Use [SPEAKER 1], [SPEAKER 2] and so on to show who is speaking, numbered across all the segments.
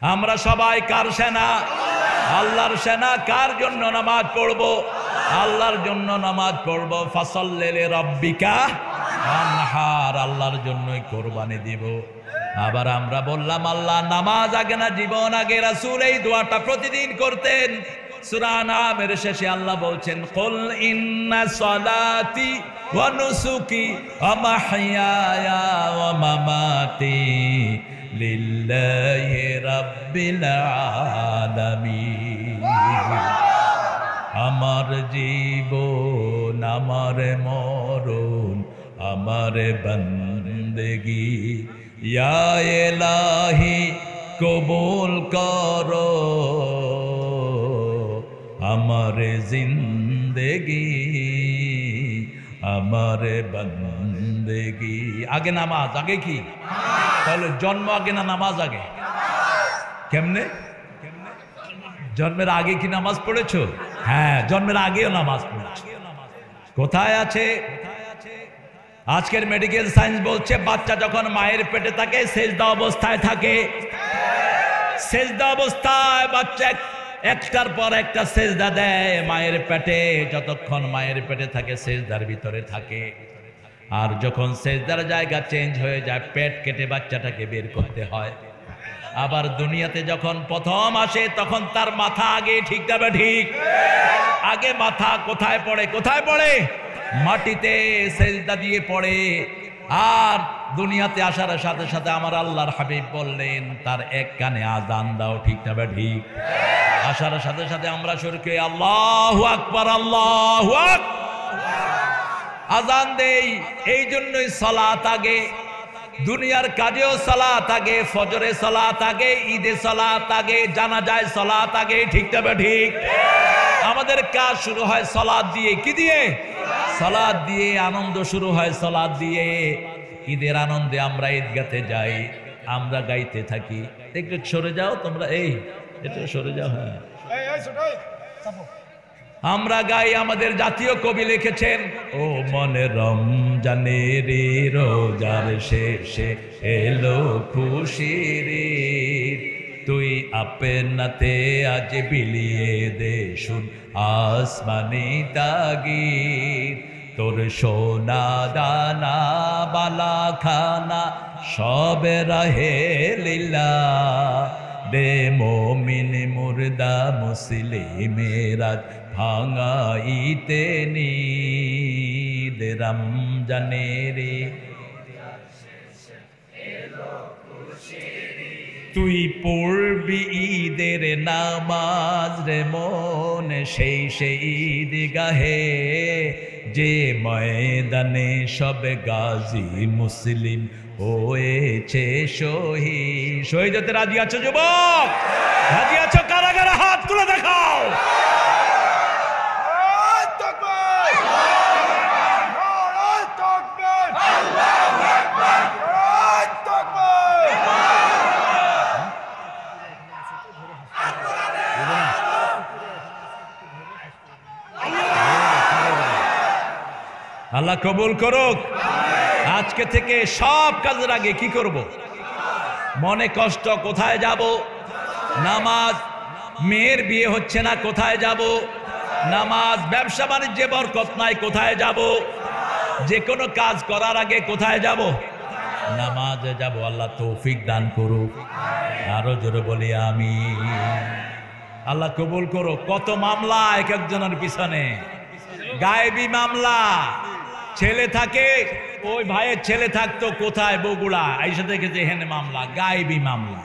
[SPEAKER 1] আমরা সবাই কার সেনা? আল্লাহর সেনা। কার জন্য নামাজ পড়বো? আল্লাহর জন্য নামাজ পড়বো। ফাসাল্লি লিরাব্বিকা ওয়ানহার, আল্লাহর জন্যই কোরবানি দিব। আবার আমরা বললাম আল্লাহ নামাজ আগে না জীবন আগে? রাসূল এই দোয়াটা প্রতিদিন করতেন। সূরা আনামের শেষে আল্লাহ বলছেন, কুল ইন্না সালাতি ওয়া নুসুকি ওয়া মাহইয়ায়া ওয়া মামাতি লিল্লাহি রাব্বিল আলামিন। আমার জীবন, আমার মরণ, আমার বন্দেগি ইয়া ইলাহি কবুল করো আমার জিন্দেগি, আমার বন্দেগি। আগে নামাজ, আগে কি? তাহলে জন্ম আগে না নামাজ আগে? কেমনে? জন্মের আগে কি নামাজ পড়েছো? হ্যাঁ, জন্মের আগেও নামাজ পড়েছো। কোথায় আছে? আজকের মেডিকেল সায়েন্স বলছে বাচ্চা যখন মায়ের পেটে থাকে সেজদা অবস্থায় থাকে। সেজদা অবস্থায় বাচ্চা একটার পর একটা সেজদা দেয় মায়ের পেটে। যতক্ষণ মায়ের পেটে থাকে সেজদার ভিতরে থাকে। আর যখন সেজদার জায়গা চেঞ্জ হয়ে যায়, পেট কেটে বাচ্চাটাকে বের করতে হয়। আবার দুনিয়াতে যখন প্রথম আসে তখন তার মাথা আগে, ঠিক যাবে ঠিক? আগে মাথা কোথায় পড়ে? কোথায় পড়ে? মাটিতে সেজদা দিয়ে পড়ে। আর দুনিয়াতে আসার সাথে সাথে আমার আল্লাহর হাবিব বললেন তার এক কানে আজান দাও, ঠিক যাবে ঠিক? আসার সাথে সাথে আমরা শুরু করি আল্লাহু আকবার, আল্লাহু আকবার, আজান দেই। এই জন্যই সালাত আগে। দুনিয়ার কাজেও সালাত আগে, ফজরে সালাত আগে, ঈদে সালাত আগে, জানাজায় সালাত আগে, ঠিক তবে ঠিক? আমাদের কাজ শুরু হয় সালাত দিয়ে। কি দিয়ে? সালাত দিয়ে। আনন্দ শুরু হয় সালাত দিয়ে। ঈদের আনন্দে আমরা ঈদগাতে যাই, আমরা গাইতে থাকি। একটু সরে যাও তোমরা, এই একটু সরে যাও। হ্যাঁ, আমরা গাই। আমাদের জাতীয় কবি লিখেছেন, ও মনে রমজানের রোজার শেষে এলো খুশির, তুই আপনাতে আজ বিলিয়ে দে শুন আসমানি তাগির, তোর সোনা দানা বালা খানা সব রাহে লীলা, দে মোমিন মুর্দা মুসলিমেরা ভাঙাইতে নিদ রমজানের, তুই পড়বি ঈদের নামাজ রে মন সেই সেই ঈদ গাহে, যে ময়দানে সব গাজী মুসলিম হয়েছে শহীদ। শহীদ হতে রাজি আছো যুবক? রাজি আছো? কারাগারে হাত তুলে দেখাও। আল্লাহ কবুল করুক। আজকে থেকে সব কাজের আগে কি করব? মনে কষ্ট, কোথায় যাব? নামাজ। মেয়ের বিয়ে হচ্ছে না, কোথায় যাব? নামাজ। ব্যবসা বাণিজ্যে বরকত নাই, কোথায় যাব? যে কোনো কাজ করার আগে কোথায় যাব? নামাজে যাব। আল্লাহ তৌফিক দান করুক। আরো জোরে বলি আমিন। আল্লাহ কবুল করুক। কত মামলা এক একজনের পিছনে, গায়েবী মামলা। ছেলে থাকে, ওই ভাইয়ের ছেলে থাকতো কোথায়? বগুড়া। আইসা দেখেছে এখানে মামলা, গায়েবী মামলা।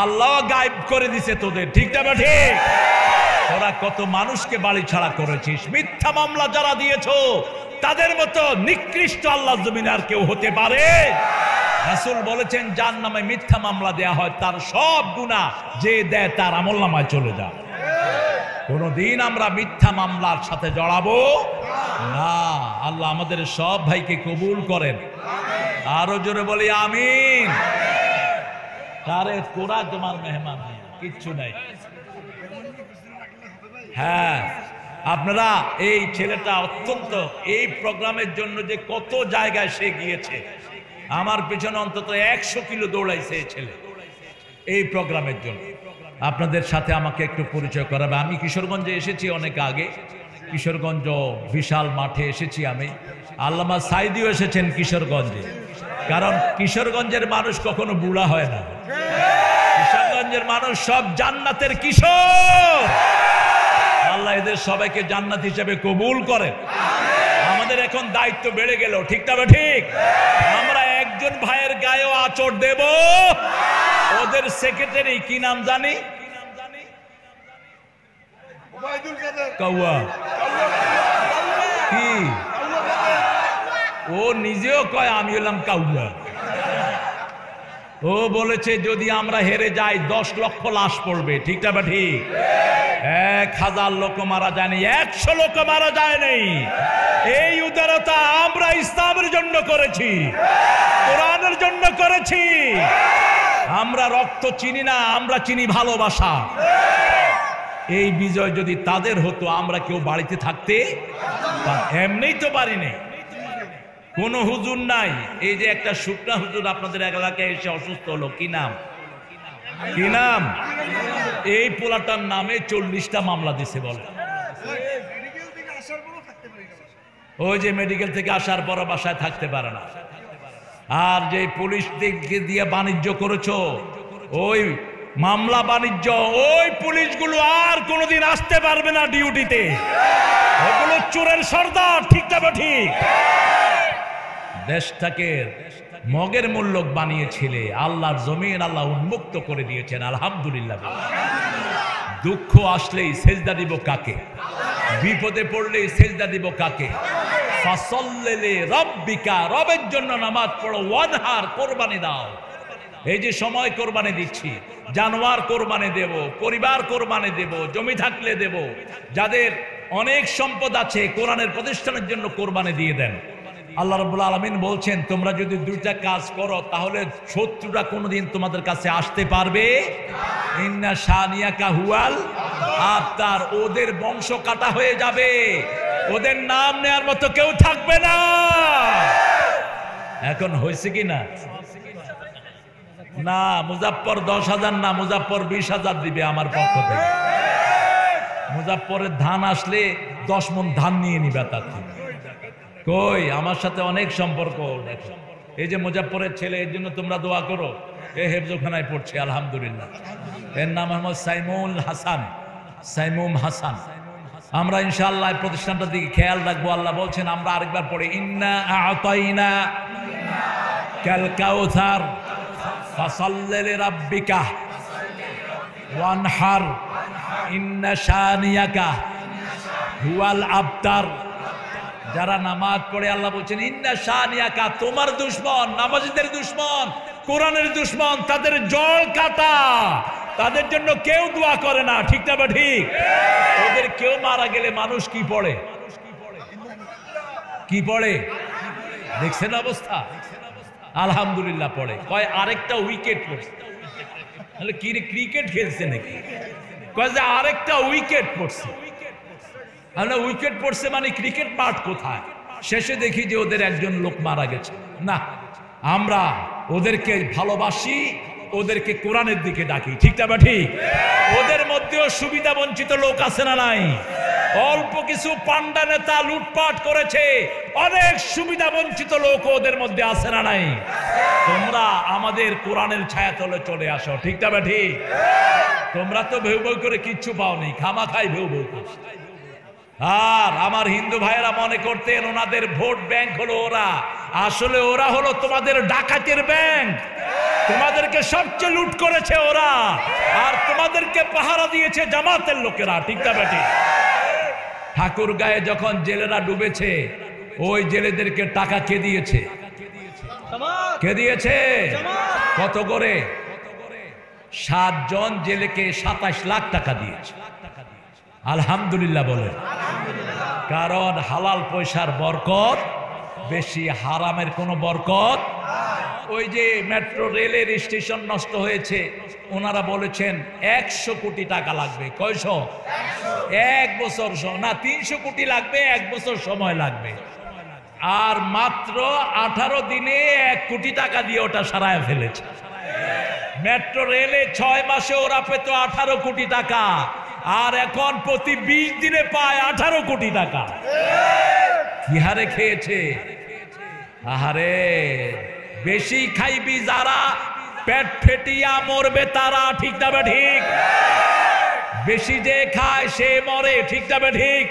[SPEAKER 1] আল্লাহ গায়েব করে দিছে তোদের, ঠিক না ঠিক? তোরা কত মানুষকে বাড়ি ছাড়া করেছিস। মিথ্যা মামলা যারা দিয়েছো তাদের মতো নিকৃষ্ট আল্লাহ জমিনে আর কেউ হতে পারে? রাসূল বলেছেন যার নামে মিথ্যা মামলা দেয়া হয় তার সব গুনাহ যে দেয় তার আমলনামায় চলে যায়। কোনদিন আমরা মিথ্যা মামলার সাথে জড়াবো না। আল্লাহ আমাদের সব ভাইকে কবুল করেন। আরো জোরে বলি আমিন। তারে কোরা তোমার মেহমান কিচ্ছু নাই। হ্যাঁ, আপনারা এই ছেলেটা অত্যন্ত এই প্রোগ্রামের জন্য যে কত জায়গায় সে গিয়েছে, আমার পিছনে অন্তত 100 কিলো দৌড়াইছে এই ছেলে। এই প্রোগ্রামের জন্য। আপনাদের সাথে আমাকে একটু পরিচয় করাবে। আমি কিশোরগঞ্জে এসেছি অনেক আগে, কিশোরগঞ্জ বিশাল মাঠে এসেছি আমি। আল্লামা সাইদিও এসেছেন কিশোরগঞ্জে, কারণ কিশোরগঞ্জের মানুষ কখনো বুড়া হয় না। কিশোরগঞ্জের মানুষ সব জান্নাতের কিশোর। আল্লাহ এদের সবাইকে জান্নাত হিসেবে কবুল করেন। আমাদের এখন দায়িত্ব বেড়ে গেল, ঠিক তবে ঠিক। আমরা একজন ভাইয়ের গায়েও আঁচড় দেব। ওদের সেক্রেটারি কি নাম জানি, কাউয়া কি, ও নিজেও কয় আমি হলাম কাউয়া। ও বলেছে যদি আমরা হেরে যাই 10 লক্ষ লাশ পড়বে, ঠিক না ঠিক? 1000 লোক মারা যায়নি, 100 লোক মারা যায়নি। এই উদারতা আমরা ইসলামের জন্য করেছি, কোরআনের জন্য করেছি। আমরা রক্ত চিনি না, আমরা চিনি ভালোবাসা। এই বিজয় যদি তাদের হতো, আমরা কেউ বাড়িতে থাকতে এমনিই তো পারিনি। কোন হুজুর নাই। এই যে একটা শুকনা হুজুর আপনাদের এলাকায় এসে অসুস্থ হলো, কি নাম, কি নাম? এই পোলাটার নামে 40টা মামলা দিছে বলে। ওই যে মেডিকেল থেকে আসার পর বাসায় থাকতে পারে না। আর যে পুলিশ দিকে দিয়ে বাণিজ্য করেছো, ওই মামলা বাণিজ্য, ওই পুলিশগুলো আর কোনোদিন আসতে পারবে না ডিউটিতে। ওগুলো চোরের সর্দার, ঠিক না ঠিক? দেশটাকে মগের মূল্যক বানিয়েছিলে, আল্লাহর জমিন আল্লাহ উন্মুক্ত করে দিয়েছেন, আলহামদুলিল্লাহ। দুঃখ আসলেই সেজদা দিব কাকে? বিপদে পড়লেই সেজদা দিব কাকে? ফাসাল্লি রাব্বিকা, রবের জন্য নামাজ পড়ো, ওয়ানহার, কোরবানি দাও। এই যে সময় কোরবানি দিচ্ছি, জানোয়ার কোরবানি দেব, পরিবার কোরবানি দেব, জমি থাকলে দেব। যাদের অনেক সম্পদ আছে কোরআনের প্রতিষ্ঠানের জন্য কোরবানি দিয়ে দেন। আল্লাহ রাব্বুল আলামিন বলছেন তোমরা যদি দুইটা কাজ করো তাহলে শত্রুরা কোনোদিন তোমাদের কাছে আসতে পারবে। ইন্না শানিয়াকা হুয়াল আবতার, ওদের বংশ কাটা হয়ে যাবে, ওদের নাম নেয়ার মতো কেউ থাকবে না। এখন হয়েছে কি না? না, মুজাফফর 10,000 না, মুজাফফর 20,000 দিবে আমার পক্ষ থেকে। মুজাফফরের ধান আসলে 10 মণ ধান নিয়ে নিবে। তার কই আমার সাথে অনেক সম্পর্ক। এই যে মুজাফফরের ছেলে, এর জন্য তোমরা দোয়া করো। এ হেফজখানায় পড়ছে আলহামদুলিল্লাহ। এর নাম মোহাম্মদ সাইমুল হাসান, সাইমুম হাসান। আমরা ইনশাআল্লাহ প্রতিষ্ঠানটার দিকে খেয়াল রাখবো। আল্লাহ বলছেন, আমরা আরেকবার পড়ি, ইন্না আ'তাইনা কাল কাউসার ফাসাল্লি লিরাব্বিকা ওয়ানহার ইন্না শানিয়াকা হুয়াল আবতার। যারা নামাজ পড়ে আল্লাহ বলছেন ইন্না শানিয়াকা, তোমার দুশমন, নামাজীদের দুশমন, কোরআনের দুশমন, তাদের জল কাটা, তাদের জন্য কেউ দোয়া করে না, ঠিক না বা ঠিক? ওদের কেউ মারা গেলে মানুষ কি পড়ে, কি পড়ে দেখছেন অবস্থা? আলহামদুলিল্লাহ পড়ে। কয় আরেকটা উইকেট পড়ছে। তাহলে কি ক্রিকেট খেলছে নাকি? কয় যে আরেকটা উইকেট পড়ছে। আমরা উইকেট পড়ছে মানে ক্রিকেট মাঠ কোথায়? শেষে দেখি যে ওদের একজন লোক মারা গেছে। না, আমরা ওদেরকে ভালোবাসি, ওদেরকে কোরআনের দিকে ডাকি, ঠিক না বা ঠিক? ওদের মধ্যেও সুবিধা বঞ্চিত লোক আছে না নাই? অল্প কিছু পান্ডা নেতা লুটপাট করেছে, অনেক সুবিধা বঞ্চিত লোক ওদের মধ্যে আছে না নাই? তোমরা আমাদের কোরআনের ছায়াতলে চলে আসো, ঠিক না বা ঠিক? তোমরা তো ভেউ ভেউ করে কিচ্ছু পাওনি, খামাখাই ভেউ ভেউ করছো। আর আমার হিন্দু ভাইয়েরা মনে করতেন ওনাদের ভোট ব্যাংক হলো ওরা। আসলে ওরা হলো তোমাদের ডাকাতের ব্যাংক। তোমাদেরকে সবচেয়ে লুট করেছে ওরা, আর তোমাদেরকে পাহারা দিয়েছে জামাতের লোকেরা, ঠিক না বেটি? ঠাকুর গায়ে যখন জেলেরা ডুবেছে, ওই জেলেদেরকে টাকা কে দিয়েছে? কে দিয়েছে? কত করে? 7 জন জেলেকে 27 লাখ টাকা দিয়েছে। আলহামদুলিল্লাহ বলে। কারণ হালাল পয়সার বরকত বেশি, হারামের কোনো বরকত। ওই যে মেট্রো রেলের স্টেশন নষ্ট হয়েছে, ওনারা বলেছেন 100 কোটি টাকা লাগবে। কয়শো? 1 বছর না, 300 কোটি লাগবে, 1 বছর সময় লাগবে। আর মাত্র 18 দিনে 1 কোটি টাকা দিয়ে ওটা সারায় ফেলেছে। মেট্রো রেলে 6 মাসে ওরা পেত 18 কোটি টাকা, আর এখন প্রতি 20 দিনে পায় 18 কোটি টাকা। কি হারে খেয়েছে! আহারে, বেশি খাইবি যারা পেট ফেটিয়া মরবে তারা, ঠিক না ঠিক? বেশি যে খায় সে মরে, ঠিক না ঠিক?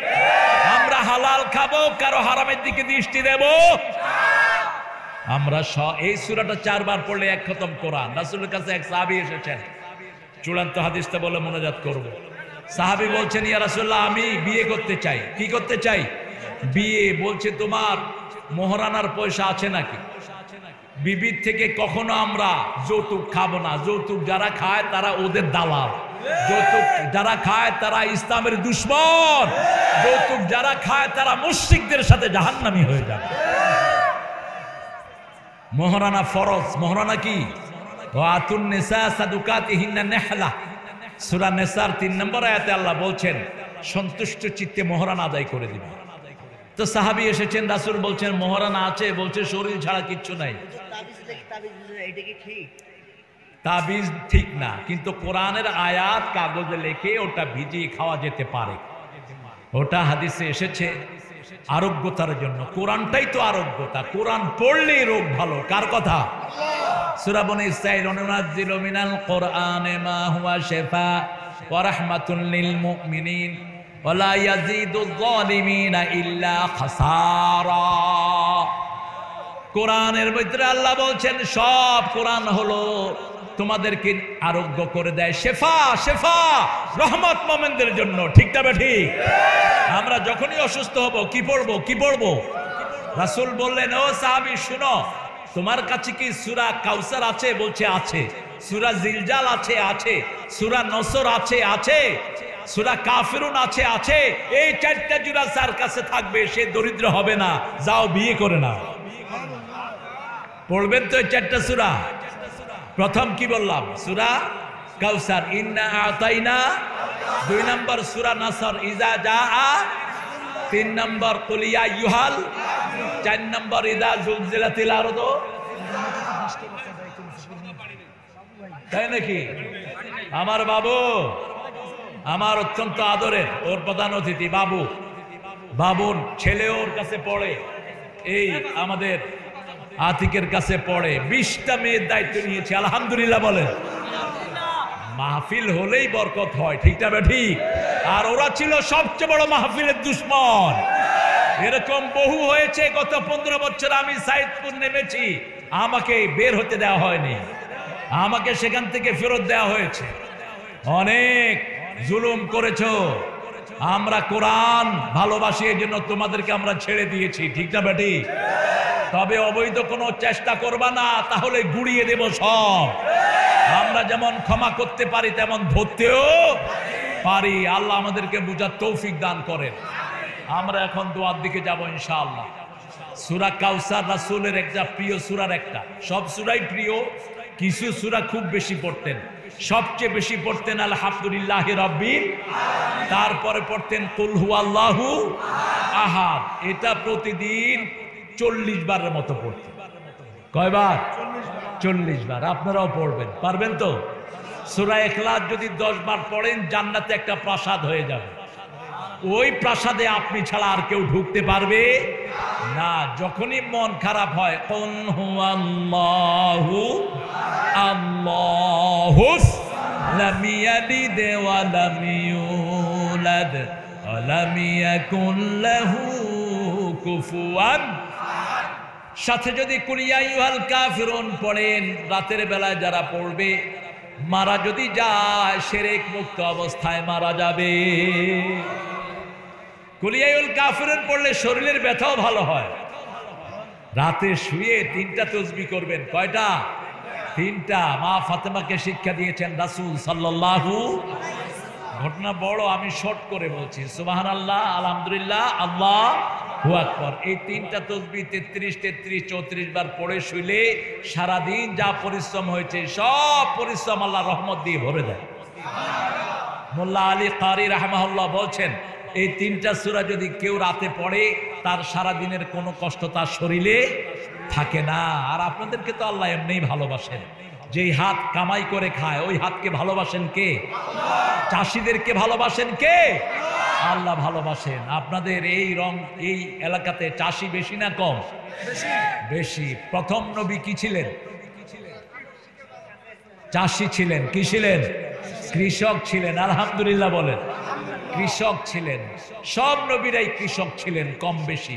[SPEAKER 1] আমরা হালাল খাবো, কারো হারামের দিকে দৃষ্টি দেব? আমরা এই সূরাটা 4 বার পড়লে 1 খতম কোরআন। রাসূলের কাছে এক সাহাবী এসেছেন, চূড়ান্ত হাদিসটা বলে মোনাজাত করব। সাহাবী বলছেন, ইয়া রাসূলুল্লাহ, আমি বিয়ে করতে চাই। কি করতে চাই? বিয়ে। বলছে, তোমার মোহরানার পয়সা আছে নাকি? বিবির থেকে কখনো আমরা যৌতুক খাবো না। যৌতুক যারা খায় তারা ওদের দালাল। যৌতুক যারা খায় তারা ইসলামের দুশমন। যৌতুক যারা খায় তারা মুশরিকদের সাথে জাহান্নামী হয়ে যাবে। মোহরানা ফরজ। মোহরানা কি? ওয়াতুন নিসা সাদুকাতিহিন্না নিহলা। সূরা নিসার 3 নম্বর আয়াতে আল্লাহ বলছেন, সন্তুষ্ট চিত্তে মোহরানা আদায় করে দিবে। তো সাহাবী এসেছেন, রাসূল বলছেন মোহরানা আছে। বলছে শরীর ছাড়া কিচ্ছু নাই। তাবিজ ঠিক না, কিন্তু কোরআনের আয়াত কাগজে লিখে ওটা ভিজিয়ে খাওয়া যেতে পারে। ওটা হাদিসে এসেছে আরোগ্যতার জন্য। কোরআনটাই তো আরোগ্যতা। কোরআন পড়লেই রোগ ভালো। কার কথা? সূরা বনী ইসরাঈল, ওয়ানুনাজ্জিলু মিনাল কোরআনি মা হুয়া শিফা ওয়া রাহমাতুল লিল মুমিনিন ওয়া লা ইয়াজিদুয যালিমিনা ইল্লা খাসারা। কোরআনের ভিতরে আল্লাহ বলছেন সব কোরআন হলো তোমাদেরকে আরোগ্য করে দেয়। শেফা, শেফা, রহমত মুমিনদের জন্য, ঠিক না ঠিক? আমরা যখনই অসুস্থ হব কি পড়বো? কি পড়বো? রাসূল বললেন, ও সাহাবী শুনো, তোমার কাছে কি সূরা কাউসার আছে? বলছে আছে। সূরা জিলজাল আছে? আছে। সূরা নসর আছে? আছে। সূরা কাফিরুন আছে? আছে। এই 4টা সূরা যার কাছে থাকবে সে দরিদ্র হবে না। যাও বিয়ে করে নাও। পড়বেন তো এই 4টা সূরা। প্রথম কি বললাম? সূরা কাউসার, ইন্না আতাইনা। 2 নম্বর সূরা নাসর, ইজা জাআ। 3 নম্বর কুল ইয়া আইয়ুহাল। 4 নম্বর ইজা জুলজিলাতিল আরদু। তাই নাকি? আমার বাবু, আমার অত্যন্ত আদরের, ওর প্রধান অতিথি বাবু, বাবুর ছেলে ওর কাছে পড়ে, এই আমাদের আতিকের কাছে পড়ে। 20টা মেয়ের দায়িত্ব নিয়েছে। আলহামদুলিল্লাহ বলেন। মাহফিল হলেই বরকত হয়, ঠিক না ঠিক? আর ওরা ছিল সবচেয়ে বড় মাহফিলের দুশমন। এরকম বহু হয়েছে। গত 15 বছর আমি সাইদপুর নেমেছি, আমাকে বের হতে দেওয়া হয়নি, আমাকে সেখান থেকে ফেরত দেওয়া হয়েছে। অনেক জুলুম করেছো। আমরা কোরআন ভালোবাসি, এই জন্য তোমাদেরকে আমরা ছেড়ে দিয়েছি, ঠিক না বেটি? তবে অবৈধ কোনো চেষ্টা করবা না, তাহলে গুড়িয়ে দেব সব। আমরা যেমন ক্ষমা করতে পারি তেমন ধরতেও পারি। আল্লাহ আমাদেরকে বুঝার তৌফিক দান করেন। আমরা এখন দোয়ার দিকে যাব ইনশাআল্লাহ। সূরা কাউসার রাসূলের একটা প্রিয় সূরার একটা। সব সূরাই প্রিয়, কিছু সূরা খুব বেশি পড়তেন। সবচেয়ে বেশি পড়তেন আলহামদুলিল্লাহি রাব্বিল আলামিন, তারপরে পড়তেন কুল হুয়াল্লাহু আহাদ। এটা প্রতিদিন 40 বারের মতো পড়তেন। কয়বার? 40 বার। আপনারাও পড়বেন, পারবেন তো? সূরা ইখলাস যদি 10 বার পড়েন জান্নাতে একটা প্রাসাদ হয়ে যাবে। ওই প্রাসাদে আপনি ছাড়া আর কেউ ঢুকতে পারবে না। যখনই মন খারাপ হয়, কুল হুয়াল্লাহু আল্লাহুস লাম ইয়ালিদ ওয়া লাম ইউলাদ ওয়া লাম ইয়াকুল লাহু কুফুয়ান। সাথে যদি কুল ইয়া আইয়ুহাল কাফিরুন পড়েন, রাতের বেলায় যারা পড়বে, মারা যদি যায় শিরক মুক্ত অবস্থায় মারা যাবে। কুল ইয়া আইয়ুহাল কাফিরুন পড়লে শরীরের ব্যথাও ভালো হয়। রাতে শুয়ে 3টা তাসবিহ করবেন। কয়টা? 3টা। মা ফাতেমাকে শিক্ষা দিয়েছেন রাসূল সাল্লাল্লাহু। ঘটনা বড়, আমি শর্ট করে বলছি। সুবহানাল্লাহ, আলহামদুলিল্লাহ, আল্লাহু আকবার। এই 3টা তাসবিহ 33, 33, 34 বার পড়ে শুইলে সারাদিন যা পরিশ্রম হয়েছে সব পরিশ্রম আল্লাহ রহমত দিয়ে ভরে দেয়। মোল্লা আলী কারি রাহমাহুল্লাহ বলছেন, এই 3টা সূরা যদি কেউ রাতে পড়ে তার সারা দিনের কোনো কষ্ট তার শরীরে থাকে না। আর আপনাদেরকে তো আল্লাহ এমনিই ভালোবাসেন। যেই হাত কামাই করে খায় ওই হাতকে ভালোবাসেন কে? চাষিদেরকে ভালোবাসেন কে? আল্লাহ ভালোবাসেন। আপনাদের এই এলাকাতে চাষি বেশি না কম? বেশি। প্রথম নবী কি ছিলেন? চাষি ছিলেন। কি ছিলেন? কৃষক ছিলেন। আলহামদুলিল্লাহ বলেন। কৃষক ছিলেন। সব নবীরাই কৃষক ছিলেন কম বেশি,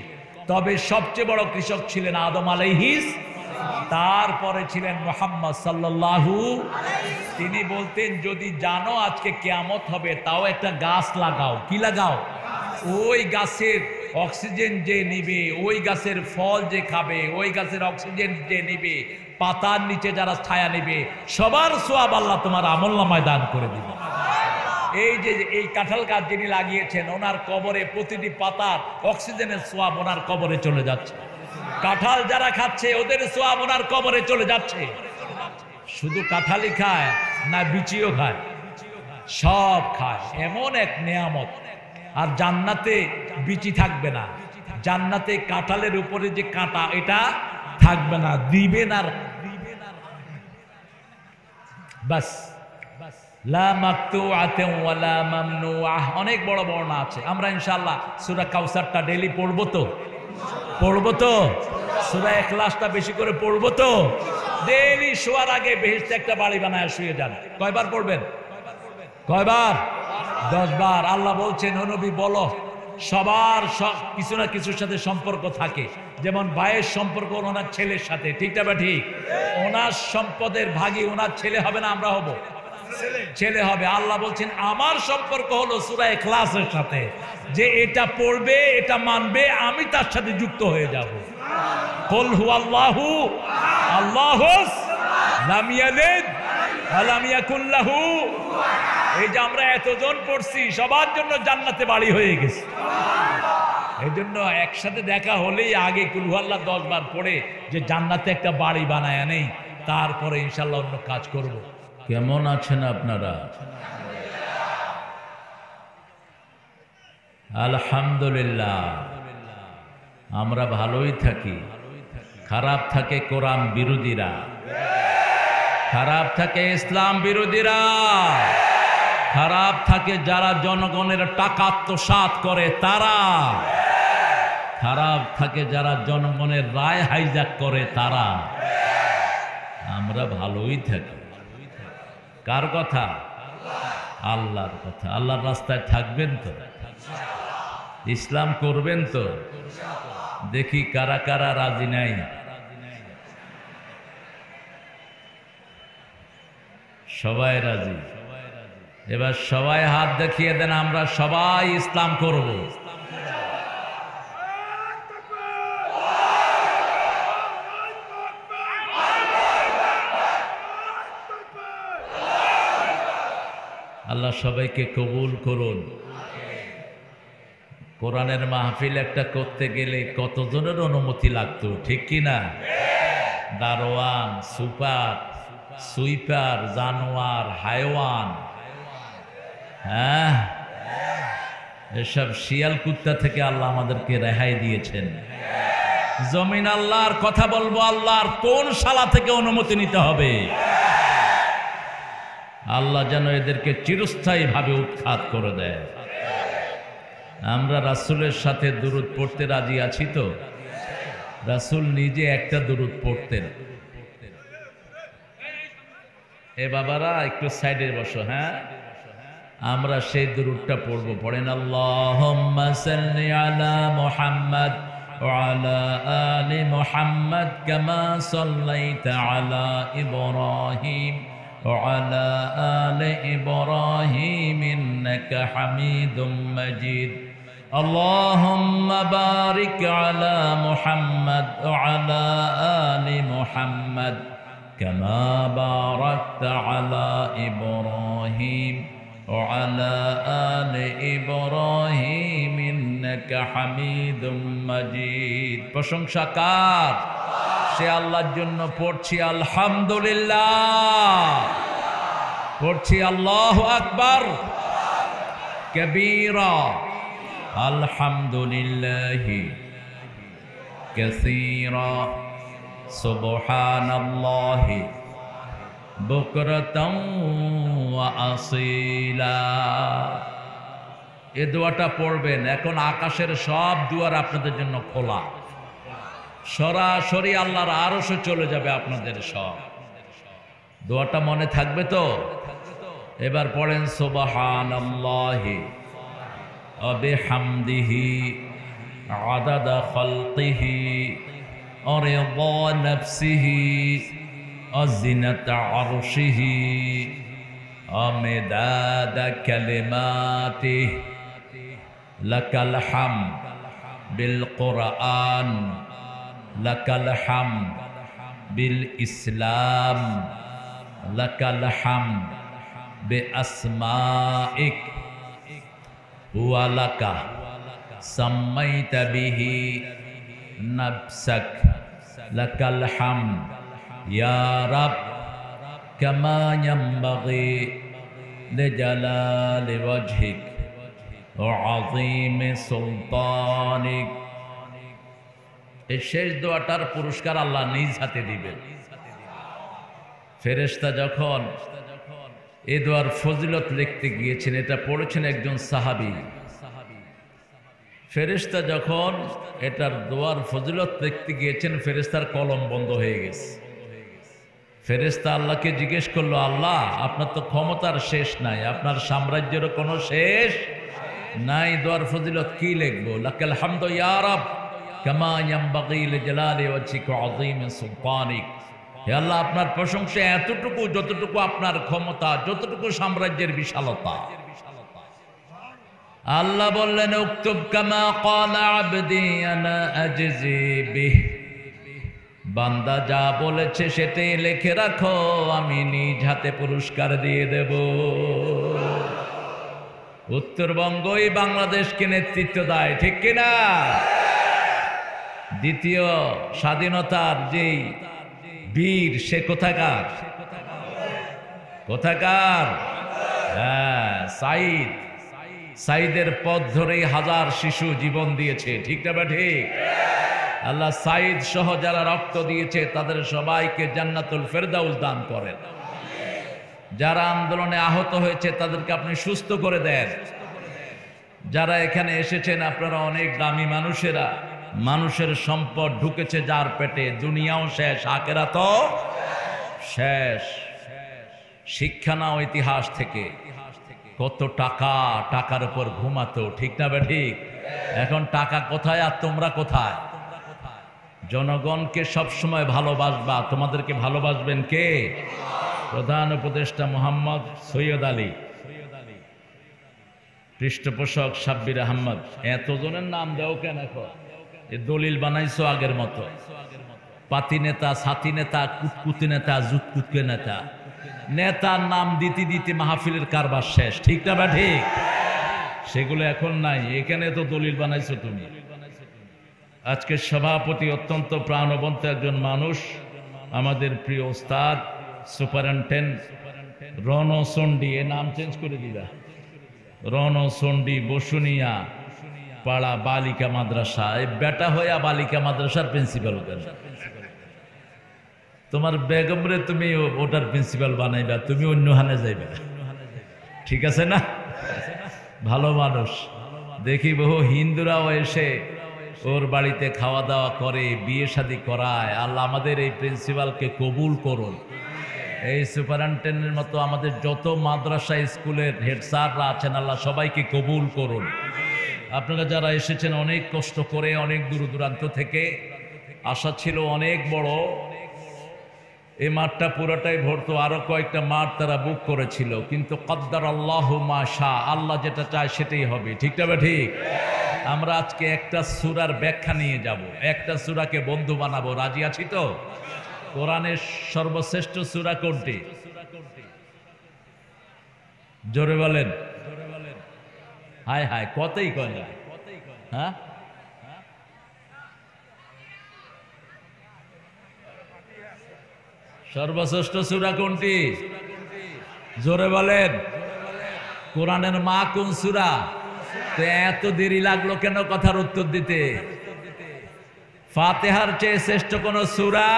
[SPEAKER 1] তবে সবচেয়ে বড় কৃষক ছিলেন আদম আলাইহিস, তারপরে ছিলেন মুহাম্মদ সাল্লাল্লাহু। তিনি বলতেন যদি জানো আজকে কিয়ামত হবে তাও একটা গাছ লাগাও। কি লাগাও? ওই গাছের অক্সিজেন যে নিবে, ওই গাছের ফল যে খাবে, ওই গাছের অক্সিজেন যে নিবে, পাতার নিচে যারা ছায়া নেবে, সবার সওয়াব আল্লাহ তোমার আমলনামায় দান করে দিবে। এই যে এই কাঁঠাল গাছ যিনি লাগিয়েছেন ওনার কবরে প্রতিটি পাতার অক্সিজেনের সওয়াব ওনার কবরে চলে যাচ্ছে। কাঁঠাল যারা খাচ্ছে ওদের সওয়াব ওনার কবরে চলে যাচ্ছে। শুধু কাঁঠালই খায় না, বিচিও খায়, সব খায়। এমন এক নেয়ামত। আর জান্নাতে বিচি থাকবে না, জান্নাতে কাঁঠালের উপরে যে কাঁটা এটা থাকবে না, দিবেন আর বাস। লা মাকতুআতিন ওয়ালা মামনুআহ। অনেক বড় বর্ণনা আছে। আমরা ইনশাআল্লাহ সূরা কাউসারটা ডেইলি পড়বো তো? পড়বো তো? সূরা ইখলাসটা বেশি করে পড়বো তো? ডেইলি শোয়ার আগে বেহেশতে একটা বাড়ি বানায় শুয়ে যান। কয়বার পড়বেন? কয়বার? 10 বার। আল্লাহ বলছেন ও নবী বলো, সবার কিছু না কিছুর সাথে সম্পর্ক থাকে। যেমন ভাইয়ের সম্পর্ক ওনার ছেলের সাথে, ঠিক না? ঠিক। ওনার সম্পদের ভাগী ওনার ছেলে হবে না আমরা হব? ছেলে হবে। আল্লাহ বলছেন আমার সম্পর্ক হলো সূরা ইখলাসের সাথে, যে এটা পড়বে, এটা মানবে, আমি তার সাথে যুক্ত হয়ে যাব। কুল হুয়াল্লাহু আল্লাহুস লাম ইয়ালিদ ওয়া লাম ইয়াকুল লাহু। এই যে আমরা এতজন পড়ছি সবার জন্য জান্নাতে বাড়ি হয়ে গেছে। এই জন্য একসাথে দেখা হলেই আগে কুল হুয়াল্লাহ 10 বার পড়ে যে জান্নাতে একটা বাড়ি বানায় নেই, তারপরে ইনশাআল্লাহ অন্য কাজ করব। কেমন আছেন আপনারা? আলহামদুলিল্লাহ। আমরা ভালোই থাকি। খারাপ থাকে কোরআন বিরোধীরা, খারাপ থাকে ইসলাম বিরোধীরা, খারাপ থাকে যারা জনগণের টাকা আত্মসাৎ করে তারা, খারাপ থাকে যারা জনগণের রায় হাইজ্যাক করে তারা। আমরা ভালোই থাকি। কার কথা? আল্লাহর কথা। আল্লাহর রাস্তায় থাকবেন তো? ইসলাম করবেন তো? দেখি কারা কারা রাজি নাই। সবাই রাজি? এবার সবাই হাত দেখিয়ে দেন, আমরা সবাই ইসলাম করব। আল্লাহ সবাইকে কবুল করুন। কোরআনের মাহফিল একটা করতে গেলে কতজনের অনুমতি লাগতো, ঠিক কি না? দারোয়ান, সুপার, সুইপার, জানোয়ার, হায়ওয়ান, হ্যাঁ, এসব শিয়াল কুত্তা থেকে আল্লাহ আমাদেরকে রেহাই দিয়েছেন। জমিন আল্লাহর, কথা বলবো আল্লাহর, কোন শালা থেকে অনুমতি নিতে হবে? আল্লাহ যেন এদেরকে চিরস্থায়ী ভাবে উৎখাত করে দেয়। আমরা রাসূলের সাথে দুরূদ পড়তে রাজি আছি তো? রাসূল নিজে একটা দুরূদ পড়তেন। এ বাবারা একটু সাইডে বসো, হ্যাঁ, আমরা সেই দুরূদটা পড়বো। পড়েন আল্লাহুম্মা সাল্লি আলা মুহাম্মাদ ওয়া আলা আলি মুহাম্মাদ কামা সাল্লাইতা আলা ইব্রাহিম وعلى آل إبراهيم إنك حميد مجيد اللهم بارك على محمد وعلى آل محمد كما باركت على إبراهيم وعلى آل إبراهيم إنك حميد مجيد প্রশংসা কার? সে আল্লাহর জন্য পড়ছি আলহামদুলিল্লাহ, পড়ছি আল্লাহু আকবার কবীরা, আলহামদুলিল্লাহি কাসীরা, সুবহানাল্লাহি বুকরাতাও ওয়া আসীলা। এই দোয়াটা পড়বেন। এখন আকাশের সব দুয়ার আপনাদের জন্য খোলা, সরাসরি আল্লাহর আরশে চলে যাবে আপনাদের সব। দোয়াটা মনে থাকবে তো? এবার পড়েন সুবহানাল্লাহি ওয়া বিহামদিহি আদাদা খালকিহি ওয়া রিদা নাফসিহি ওয়া জিনাতা আরশিহি ওয়া মিদাদা কালিমাতিহি লাকাল হামদ বিল কুরআন লাকাল হামদ বিল ইসলাম লাকাল হামদ বিআসমাইক ওয়া লাকা সাম্মাইতা বিহি নাফসাক লাকাল হামদ ইয়া রাব কামা ইয়ানবাগি লিজালালি ওয়াজহিক ওয়া আযীমি সুলতানিক। এই শেষ দোয়াটার পুরস্কার আল্লাহ নিজ হাতে দিবেন। ফেরেশতা যখন এই দোয়ার ফজিলত লিখতে গিয়েছেন, এটা পড়েছেন একজন সাহাবী। ফেরেশতা যখন এটার দোয়ার ফজিলত লিখতে গিয়েছেন, ফেরেশতার কলম বন্ধ হয়ে গেছে। ফেরেশতা আল্লাহকে জিজ্ঞেস করলো, আল্লাহ আপনার তো ক্ষমতার শেষ নাই, আপনার সাম্রাজ্যেরও কোনো শেষ নাই, দোয়ার ফজিলত কি লিখবো? লাকাল হামদু ইয়া রাব কামা ইয়ানবাগি লিজালালি ওয়াজহিকা ওয়া আযীমি সুলতানিক। হে আল্লাহ, আপনার প্রশংসা এতটুকু যতটুকু আপনার ক্ষমতা, যতটুকু সাম্রাজ্যের বিশালতা। আল্লাহ বললেন, উকতুব কামা ক্বালা আবদি আনা আজজি বিহ। বান্দা যা বলেছে সেটাই লিখে রাখো, আমি নিজ হাতে পুরস্কার দিয়ে দেব। উত্তরবঙ্গই বাংলাদেশকে নেতৃত্ব দেয়, ঠিক কিনা? দ্বিতীয় স্বাধীনতার যেই বীর, সে কোথাকার? কোথাকার? হ্যাঁ, সাইদ। সাইদের পথ ধরেই হাজার শিশু জীবন দিয়েছে, ঠিক না? ঠিক। আল্লাহ সাইদ সহ যারা রক্ত দিয়েছে তাদের সবাইকে জান্নাতুল ফেরদাউস দান করেন। যারা আন্দোলনে আহত হয়েছে তাদেরকে আপনি সুস্থ করে দেন। যারা এখানে এসেছেন আপনারা অনেক দামি মানুষেরা, মানুষের সম্পদ ঢুকেছে যার পেটে, দুনিয়াও শেষ, আখিরাতও শেষ। শিক্ষা নাও ইতিহাস থেকে। কত টাকা, টাকার উপর ঘুমাতো, ঠিক না? ঠিক। এখন টাকা কোথায় আর তোমরা কোথায়? জনগণকে সবসময় ভালোবাসবা, তোমাদেরকে ভালোবাসবেন কে? প্রধান উপদেষ্টা মোহাম্মদ সৈয়দ আলী, পৃষ্ঠপোষক সাব্বির আহমদ। এতজনের নাম দেও কেন? এখন এ দলিল বানাইছো আগের মতো। পাতি নেতা, সাথী নেতা, কুতকুতি নেতা, জুতকুতকে নেতা, নেতার নাম দিতে দিতে মাহফিলের কারবার শেষ, ঠিক না? ঠিক। সেগুলো এখন নাই। এখানে তো দলিল বানাইছো তুমি। আজকের সভাপতি অত্যন্ত প্রাণবন্ত একজন মানুষ, আমাদের প্রিয় ওস্তাদ সুপারিনটেন্ডেন্ট রণচণ্ডী। এ নাম চেঞ্জ করে দিলা, রণচণ্ডী বসুনিয়া পাড়া বালিকা মাদ্রাসা। এই বেটা হইয়া বালিকা মাদ্রাসার প্রিন্সিপাল কেন? তোমার বেগমরে তুমি ওটার প্রিন্সিপাল বানাইবা, তুমি অন্য হানে যাইবা, ঠিক আছে না? ভালো মানুষ। দেখি বহু হিন্দুরাও এসে ওর বাড়িতে খাওয়া দাওয়া করে, বিয়ে শাদী করায়। আল্লাহ আমাদের এই প্রিন্সিপালকে কবুল করুন। এই সুপারিনটেন্ডেন্টের মতো আমাদের যত মাদ্রাসা স্কুলের হেড স্যাররা আছেন, আল্লাহ সবাইকে কবুল করুন। আপনারা যারা এসেছেন অনেক কষ্ট করে, অনেক দূর দূরান্ত থেকে, আশা ছিল অনেক বড়, এই মাঠটা পুরোটাই ভরতো। আরো কয়েকটা মাঠ তারা বুক করেছিল, কিন্তু কদ্দার আল্লাহু মা শা, আল্লাহ যেটা চায় সেটাই হবে, ঠিক না? ঠিক। আমরা আজকে একটা সূরার ব্যাখ্যা নিয়ে যাব, একটা সূরাকে বন্ধু বানাবো। রাজি আছি তো? কোরআনের সর্বশ্রেষ্ঠ সূরা কোনটি? জোরে বলেন। হায় হায়, কতই কয় না। হ্যাঁ, সর্বশ্রেষ্ঠ সূরা কোনটি? জোরে বলেন। কোরআনের মা কোন সূরা? তো এত দেরি লাগলো কেন কথার উত্তর দিতে? ফাতিহার চেয়ে শ্রেষ্ঠ কোন সূরা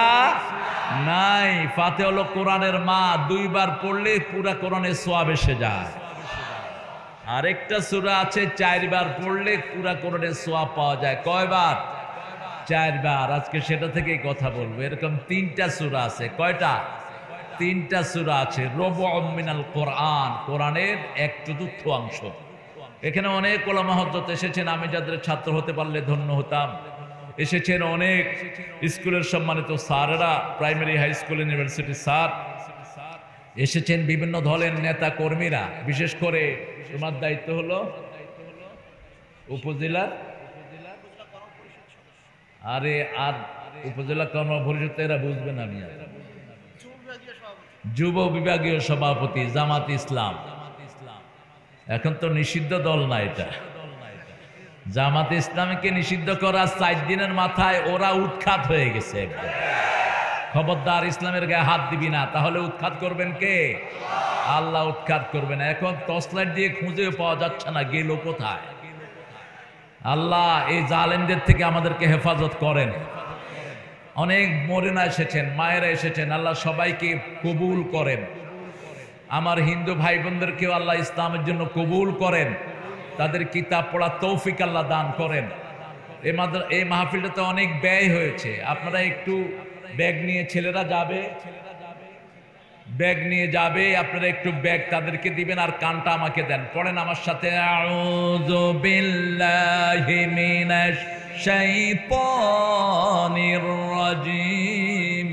[SPEAKER 1] নাই। ফাতিহা হলো কোরআনের মা, দুইবার পড়লে পুরা কোরআনের সওয়াব এসে যায়। আরেকটা সূরা আছে 4 বার পড়লে পুরা কোরআনের সওয়াব পাওয়া যায়। কয়বার? 4 বার। আজকে সেটা থেকেই কথা বলবো। এরকম 3টা সূরা আছে। কয়টা? 3টা সূরা আছে। রুবুউম মিনাল কোরআন, কোরআনের 1/4 অংশ। এখানে অনেক ওলামা হযরত এসেছেন, আমি যাদের ছাত্র হতে পারলে ধন্য হতাম। এসেছেন অনেক স্কুলের সম্মানিত স্যারেরা, primary, high school, university sir এসেছেন, বিভিন্ন দলের নেতা কর্মীরা। বিশেষ করে তোমার দায়িত্ব হলো উপজেলার, আরে আর উপজেলা কর্ম পরিষদ এরা বুঝবেন, আমি যুব বিভাগীয় সভাপতি জামাত ইসলাম। এখন তো নিষিদ্ধ দল না এটা। জামাত ইসলামকে নিষিদ্ধ করার 4 দিনের মাথায় ওরা উৎখাত হয়ে গেছে একদম। খবরদার, ইসলামের গায়ে হাত দিবি না, তাহলে উৎখাত করবেন কে? আল্লাহ উৎখাত করবে না। এখন টর্চলাইট দিয়ে খুঁজেও পাওয়া যাচ্ছে না গেল কোথায়। আল্লাহ এই জালেমদের থেকে আমাদেরকে হেফাজত করেন। অনেক মরিনা এসেছেন, মায়েরা এসেছেন, আল্লাহ সবাইকে কবুল করেন। আমার হিন্দু ভাই বোনদেরকেও আল্লাহ ইসলামের জন্য কবুল করেন, তাদের কিতাব পড়ার তৌফিক আল্লাহ দান করেন। এই মাহফিলটাতে অনেক ব্যয় হয়েছে। আপনারা একটু ব্যাগ নিয়ে, ছেলেরা যাবে, ব্যাগ নিয়ে যাবে, আপনারা একটু ব্যাগ তাদেরকে দিবেন আর কানটা আমাকে দেন। পড়েন আমার সাথে, আউযু বিল্লাহি মিনাশ শাইতানির রাজিম,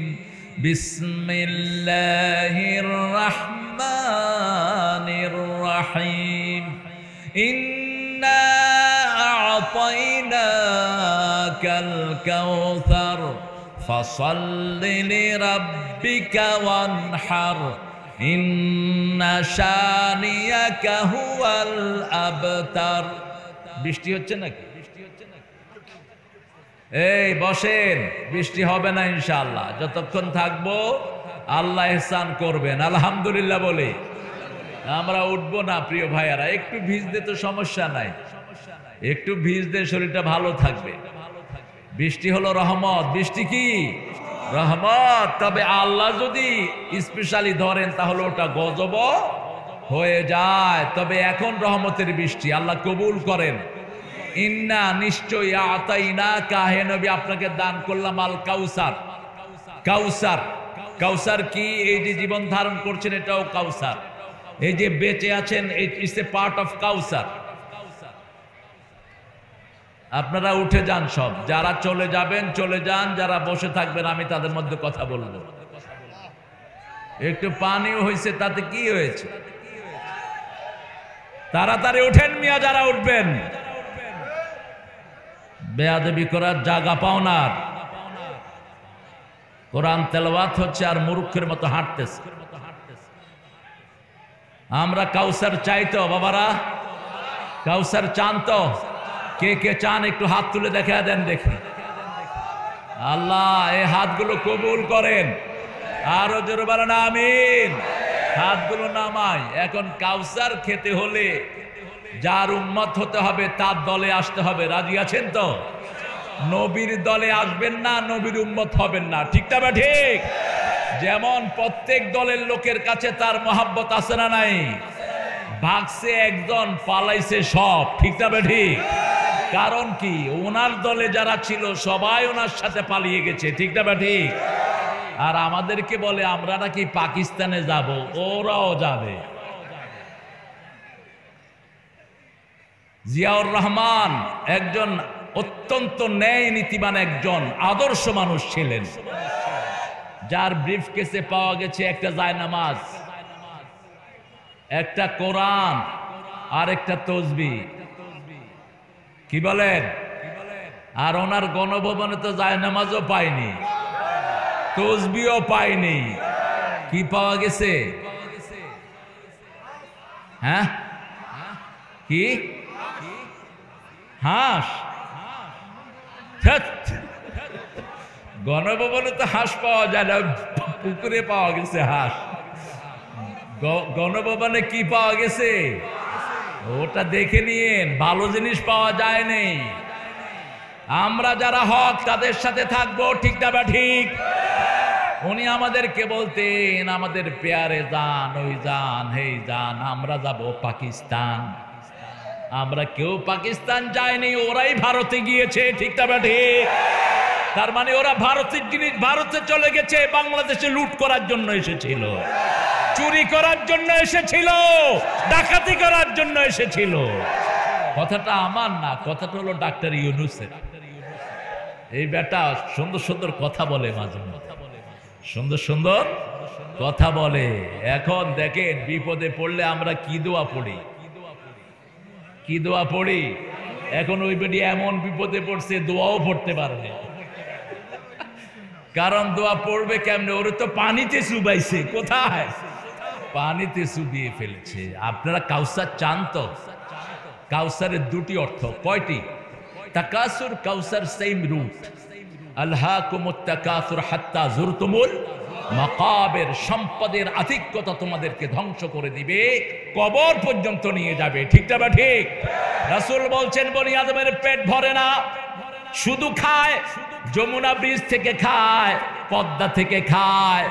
[SPEAKER 1] বিসমিল্লাহির রাহমানির রাহিম, ইন্না আ'তাইনাকাল কাউসার ফাসাল্লি লিরাব্বিকা ওয়ানহার, ইন্না শানিয়াকা হুয়াল আবতার। বৃষ্টি হচ্ছে নাকি? এই বসেন, বৃষ্টি হবে না ইনশাআল্লাহ। যতক্ষণ থাকবো আল্লাহ ইহসান করবেন। আলহামদুলিল্লাহ বলে আমরা উঠবো না প্রিয় ভাইয়ারা। একটু ভিজতে তো সমস্যা নাই, একটু ভিজতে শরীরটা ভালো থাকবে। বৃষ্টি হলো রহমত। বৃষ্টি কি? রহমত। তবে আল্লাহ যদি স্পেশালি ধরেন তাহলে ওটা গজব হয়ে যায়। তবে এখন রহমতের বৃষ্টি, আল্লাহ কবুল করেন। ইন্না নিশ্চয়ই আ'তাইনাকা, হে নবী আপনাকে দান করলাম আল কাউসার। কাউসার, কাউসার কি? এই যে জীবন ধারণ করছেন এটাও কাউসার। এই যে বেঁচে আছেন, ইটস এ পার্ট অফ কাউসার। আপনারা উঠে যান সব, যারা চলে যাবেন চলে যান, যারা বসে থাকবেন আমি তাদের মধ্যে কথা বলবো। একটু পানিও হয়েছে, তাতে কি হয়েছে? তাড়াতাড়ি উঠেন মিয়া, যারা উঠবেন। বেয়াদবি করার জায়গা পাও না। কোরআন তেলাওয়াত হচ্ছে আর মূর্খের মতো হাঁটতেছে। আমরা কাউসার চাই তো বাবারা? কাউসার চান তো? কে কে চান একটু হাত তুলে দেখা দেন দেখি। আল্লাহ এই হাতগুলো কবুল করেন। আরো জোরে বলেন আমিন। হাতগুলো নামাই। এখন কাউসার খেতে হলে যার উম্মত হতে হবে তার দলে আসতে হবে। রাজি আছেন তো? নবীর দলে আসবেন না, নবীর উম্মত হবেন না। ঠিক না বা ঠিক? যেমন প্রত্যেক দলের লোকের কাছে তার মহাব্বত আছে না নাই? ভাগছে একজন, পালাইছে সব। ঠিক না বা ঠিক? কারণ কি? ওনার দলে যারা ছিল সবাই ওনার সাথে পালিয়ে গেছে। ঠিক না বা ঠিক? আর আমাদেরকে বলে আমরা নাকি পাকিস্তানে যাব, ওরাও যাবে। জিয়াউর রহমান একজন অত্যন্ত ন্যায় নীতিবান একজন আদর্শ মানুষ ছিলেন, যার ব্রিফকেসে পাওয়া গেছে একটা জায়নামাজ, একটা কোরআন আর একটা তসবিহ। কি বলেন? আর ওনার গণভবনে তো জায়নামাজও পায়নি, তসবিহও পায়নি। কি পাওয়া গেছে? হ্যাঁ, কি? হাঁস। গণভবনে তো হাঁস পাওয়া যায় না, পুকুরে পাওয়া গেছে হাঁস। গণভবনে কি পাওয়া গেছে ওটা দেখে নিন, ভালো জিনিস পাওয়া যায়নি। আমরা যারা হক তাদের সাথে থাকবো। ঠিক না বা ঠিক? উনি আমাদেরকে বলতেন, আমাদের পেয়ারে যান, ওই যান, হেই যান, আমরা যাব পাকিস্তান। আমরা কেউ পাকিস্তান যায়নি, ওরাই ভারতে গিয়েছে। ঠিক না ঠিক? তার মানে ওরা ভারতের জিনিস ভারতে চলে গেছে, বাংলাদেশে লুট করার জন্য এসেছিল, চুরি করার জন্য এসেছিল, ডাকাতি করার জন্য এসেছিল। কথাটা আমার না, কথাটা হলো ডাক্তার ইউনূসের। এই বেটা সুন্দর সুন্দর কথা বলে, মাঝে মাঝে সুন্দর সুন্দর কথা বলে। এখন দেখেন বিপদে পড়লে আমরা কি দোয়া পড়ি, কি দোয়া পড়ি। এখন ওই বেটি এমন বিপদে পড়ছে, দোয়াও পড়তে পারে না। কারণ দোয়া পড়বে কেমনে, ওরে তো পানিতে চুবাইছে। কোথায়? পানিতে চুবিয়ে ফেলেছে। আপনারা কাউসার চান তো? কাউসারের দুটি অর্থ। কয়টি? তাকাসুর, কাউসার সেম রুট। আলহাকুমুত তাকাসুর হাত্তা যুরতুমুল মাকাবির। সম্পদের আধিক্যতা তোমাদেরকে ধ্বংস করে দিবে, কবর পর্যন্ত নিয়ে যাবে। ঠিক না বা ঠিক? রাসূল বলছেন, বনি আদমের পেট ভরে না, শুধু খায় যমুনা ব্রিজ থেকে খায়, পদ্মা থেকে খায়,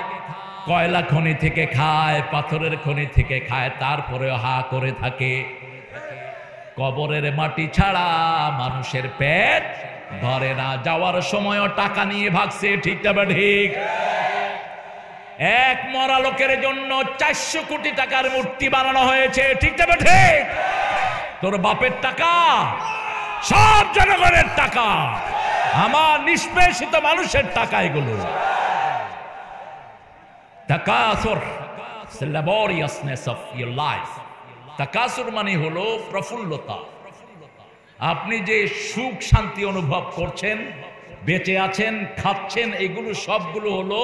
[SPEAKER 1] কয়লা খনি থেকে খায়, পাথরের খনি থেকে খায়, তারপরেও হা করে থাকে। কবরের মাটি ছাড়া মানুষের পেট ভরে না। যাওয়ার সময়ও টাকা নিয়ে ভাগছে। ঠিক না ঠিক? এক মরা লোকের জন্য 400 কোটি টাকার মূর্তি বানানো হয়েছে। ঠিক না ঠিক? তোর বাপের টাকা, সব জনগণের টাকা, আমার নিষ্পেষিত মানুষের টাকা এগুলো। তাকাসুর, laboriousness of your life. তাকাসুর মানে হলো প্রফুল্লতা। আপনি যে সুখ শান্তি অনুভব করছেন, বেঁচে আছেন, খাচ্ছেন, এগুলো সবগুলো হলো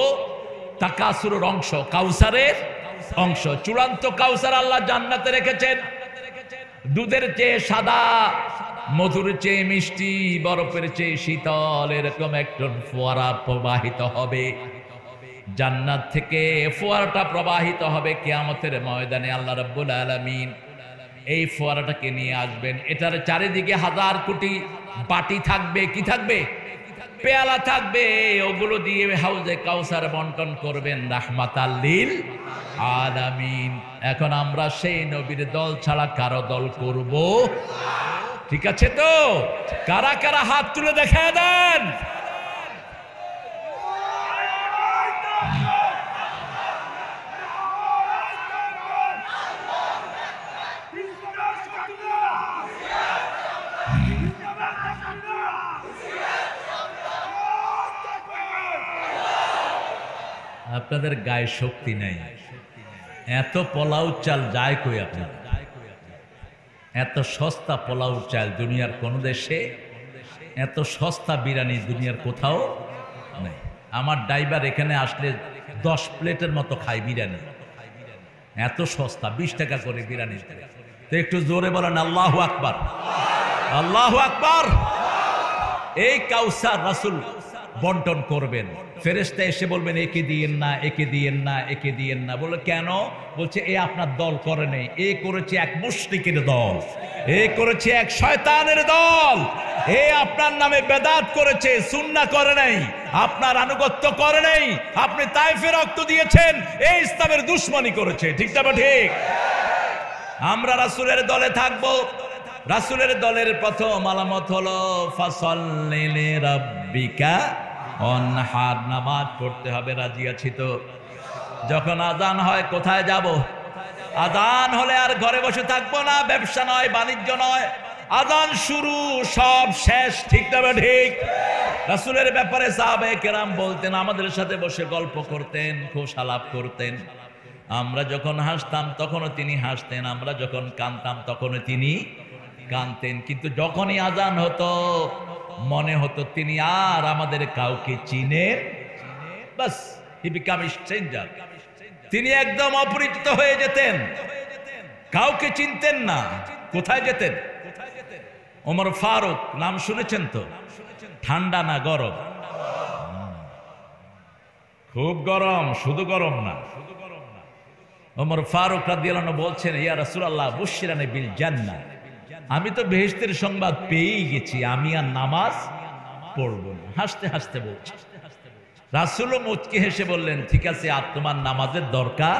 [SPEAKER 1] তাকাসুরের অংশ, কাউসারের অংশ। চূড়ান্ত কাউসার আল্লাহ জান্নাতে রেখেছেন। দুধের চেয়ে সাদা, মধুর চেয়ে মিষ্টি, বরফের চেয়ে শীতল, এরকম একটা ফোয়ারা প্রবাহিত হবে জান্নাত থেকে। ফোয়ারাটা প্রবাহিত হবে কিয়ামতের ময়দানে। আল্লাহ রাব্বুল আলামিন এই ফোয়ারাটাকে নিয়ে আসবেন। এটার চারিদিকে 1000 কোটি বাটি থাকবে। কি থাকবে? পেয়ালা থাকবে। ওগুলো দিয়ে হাউজে কাউসার বন্টন করবেন রাহমাতাল লিল আলামিন। এখন আমরা সেই নবীর দল ছাড়া কারো দল করব? ঠিক আছে তো? কারা কারা হাত তুলে দেখা দেন। আপনাদের গায়ে শক্তি নাই, এত পোলাও চাল যায় কই? আপনার এত সস্তা পোলাও চাল দুনিয়ার কোন দেশে, এত সস্তা বিরিয়ানি দুনিয়ার কোথাও নেই। আমার ড্রাইভার এখানে আসলে 10 প্লেটের মতো খায় বিরিয়ানি, এত সস্তা, 20 টাকা করে বিরিয়ানি। তো একটু জোরে বলেন আল্লাহু আকবার, আল্লাহু আকবার। এই কাউসার রাসূল বন্টন করবেন। ফেরেশতা এসে বলবেন, একে দিয়েন না, একে দিয়েন না, একে দিয়েন না। বলে কেন? বলছে এ আপনার দল করে নেই, এ করেছে এক মুশরিকের দল, এ করেছে এক শয়তানের দল, এ আপনার নামে বেদাত করেছে, সুন্নাহ করে নাই, আপনার আনুগত্য করে নাই, আপনি তায়েফে রক্ত দিয়েছেন, এই ইসলামের দুশমনি করেছে। ঠিক না ঠিক? আমরা রাসূলের দলে থাকবো। রাসূলের দলের প্রথম আলামত হলো ফাসাল্লি লিরাব্বিকা ওয়ানহার, নামাজ পড়তে হবে। রাজি আছি তো? যখন আযান হয় কোথায় যাব? আযান হলে আর ঘরে বসে থাকবো না, ব্যবসা নয়, বাণিজ্য নয়, আযান শুরু, সব শেষ। ঠিক না ঠিক? রাসূলের ব্যাপারে সাহাবায়ে কেরাম বলতেন, আমাদের সাথে বসে গল্প করতেন, খোশালাপ করতেন। আমরা যখন হাসতাম তখনও তিনি হাসতেন, আমরা যখন কাঁদতাম তখনও তিনি কাঁদতেন। কিন্তু যখনই আযান হতো মনে হতো তিনি আর আমাদের কাউকে চিনেন, বাস হি বিকাম স্ট্রেঞ্জার। তিনি একদম অপরিচিত হয়ে যেতেন, কাউকে চিনতেন না। কোথায় যেতেন? ওমর ফারুক নাম শুনেছেন তো? ঠান্ডা না গরম? খুব গরম, শুধু গরম না। ওমর ফারুক রাদিয়াল্লাহু আনহু বলছেন, ইয়া রাসূলুল্লাহ বুশশিরানি বিল জান্নাহ, আমি তো বেহেশতের সংবাদ পেয়েই গেছি, আমি আর নামাজ পড়ব না। হাসতে হাসতে বলছে, রাসূলও মুচকি হেসে বললেন, ঠিক আছে, আর তোমার নামাজের দরকার?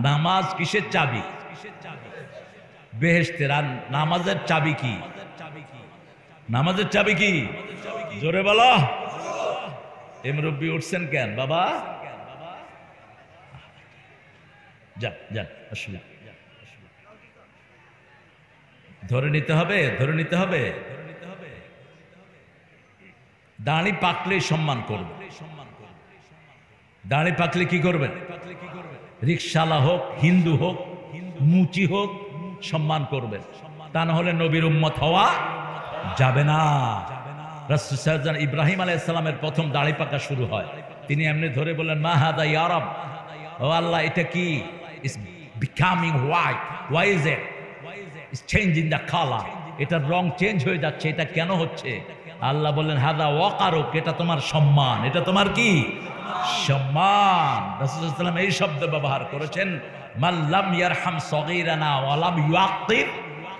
[SPEAKER 1] নামাজ কিসের চাবি? বেহেশতের। আর নামাজের চাবি কি? নামাজের চাবি কি? জোরে বলো। এ মুরব্বি উঠছেন কেন বাবা? যান যান, আসলে ধরে নিতে হবে, ধরে নিতে হবে। দাড়ি পাকলে সম্মান করবে। দাড়ি পাকলে কি করবেন? রিকশালা হোক, হিন্দু হোক, মুচি হোক, সম্মান করবেন। তা না হলে নবীর উম্মত হওয়া যাবে না। রাসূল সাল্লাল্লাহু ইব্রাহিম আলাইহিস সালামের প্রথম দাড়ি পাকা শুরু হয়। তিনি এমনি ধরে বললেন, মা হাদা ইয়া রাব, ও আল্লাহ, এটা কি? It's becoming white, why is it? It's changing the colour, এটার রং চেঞ্জ হয়ে যাচ্ছে, এটা কেন হচ্ছে? আল্লাহ বললেন, হাদা ওয়াকারুক, এটা তোমার সম্মান। এটা তোমার কি? সম্মান। রাসূল সাল্লাল্লাহু আলাইহি ওয়াসাল্লাম এই শব্দ ব্যবহার করেছেন, মাল্লাম ইয়ারহাম সগীরানা ওয়া লাম ইউআক্কির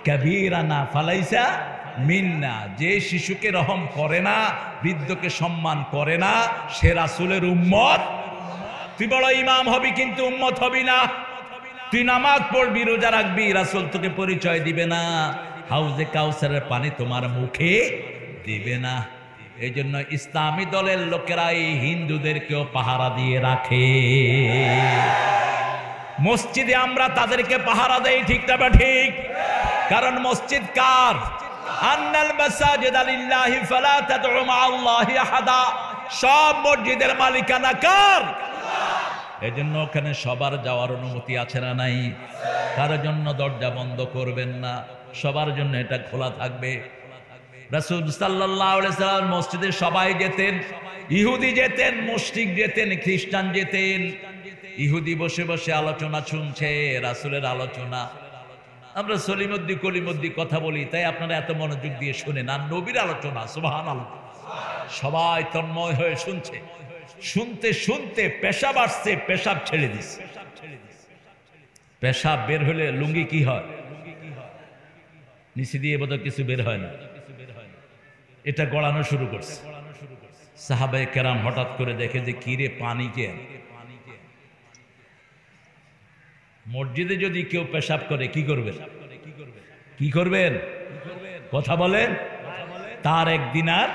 [SPEAKER 1] কাবীরানা ফালাইসা মিন্না। যে শিশুকে রহম করে না, বৃদ্ধকে সম্মান করে না, সে রাসূলের উম্মত। তুই বড় ইমাম হবি কিন্তু উম্মত হবি না। তুই নামাজ পড়বি, রোজা রাখবি, রাসূল তোকে পরিচয় দিবে না। হাউজে কাউসারের পানি তোমার মুখে দিবে না। এই জন্য ইসলামী দলের লোকেরা এই হিন্দুদেরকেও পাহারা দিয়ে রাখে। মসজিদে আমরা তাদেরকে পাহারা দেই, ঠিক না বা ঠিক? কারণ মসজিদ কার? আন্নাল মাসাজিদা লিল্লাহি ফালা তাদউ মাআল্লাহি আহাদা। সব মসজিদের মালিকানা কার? এজন্য ওখানে সবার যাওয়ার অনুমতি আছে না নাই? কারোর জন্য দরজা বন্ধ করবেন না, সবার জন্য এটা খোলা থাকবে। রাসূল সাল্লাল্লাহু আলাইহি সাল্লাম মসজিদে সবাই যেতেন। ইহুদি যেতেন, মুশরিক যেতেন, খ্রিস্টান যেতেন। ইহুদি বসে বসে আলোচনা শুনছে, রাসূলের আলোচনা। আমরা সলিমুদ্দি কলিমুদ্দি কথা বলি, তাই আপনারা এত মনোযোগ দিয়ে শুনেন। আর নবীর আলোচনা, সুবহানাল্লাহ, সবাই তন্ময় হয়ে শুনছে। শুনতে শুনতে পেশাব আসছে, পেশাব ছেড়ে দিচ্ছে। পেশাব বের হলে লুঙ্গি কি হয়? নিচে দিয়ে বোধহয় কিছু বের হয় না, এটা গড়ানো শুরু করছে। সাহাবায়ে কেরাম হঠাৎ করে দেখে যে কিরে, পানি কে? মসজিদে যদি কেউ পেশাব করে কি করবেন? কি করবেন? কথা বলেন। তার এক দিনার।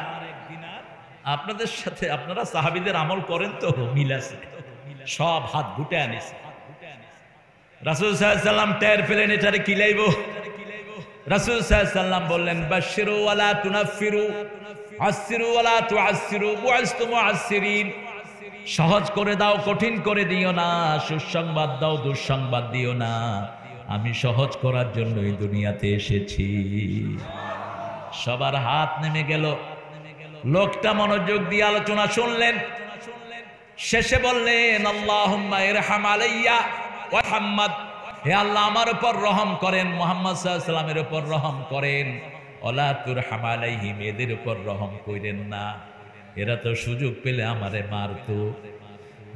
[SPEAKER 1] আপনাদের সাথে আপনারা সাহাবীদের আমল করেন তো, মিল আছে। সব হাত ঘুটে আনিছে। রাসূল সাল্লাল্লাহু আলাইহি সাল্লাম টের পেলেন এটারে কি লাইব। রাসূল সাল্লাল্লাহু আলাইহি সাল্লাম বললেন, বাশশিরু ওয়ালা তুনাফিরু, আসসিরু ওয়ালা তুআসসিরু, বুইসতু মুআসসিরিন। সহজ করে দাও, কঠিন করে দিও না। সুসংবাদ দাও, দুঃসংবাদ দিও না। আমি সহজ করার জন্য এই দুনিয়াতে এসেছি। সবার হাত নেমে গেল। লোকটা মনোযোগ দিয়ে আলোচনা শুনলেন। শেষে বললেন, আল্লাহুম্মা ইরহাম আলাইয়া ওয়া মুহাম্মদ, হে আল্লাহ আমার উপর রহম করেন, মুহাম্মদ সাল্লাল্লাহু আলাইহি ওয়াসাল্লামের উপর রহম করেন। ওয়ালা তুরহাম আলাইহিম, এদের উপর রহম কইরেন না, এরা তো সুযোগ পেলে আমারে মারতো।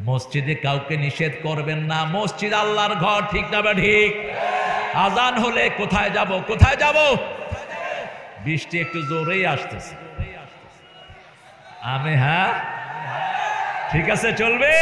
[SPEAKER 1] মসজিদে কাউকে নিষেধ করবেন না, মসজিদ আল্লাহর ঘর, ঠিক না বা ঠিক? আজান হলে কোথায় যাব? কোথায় যাব? বৃষ্টি একটু জোরেই আসতেছে। আমি হ্যাঁ, ঠিক আছে, চলবে।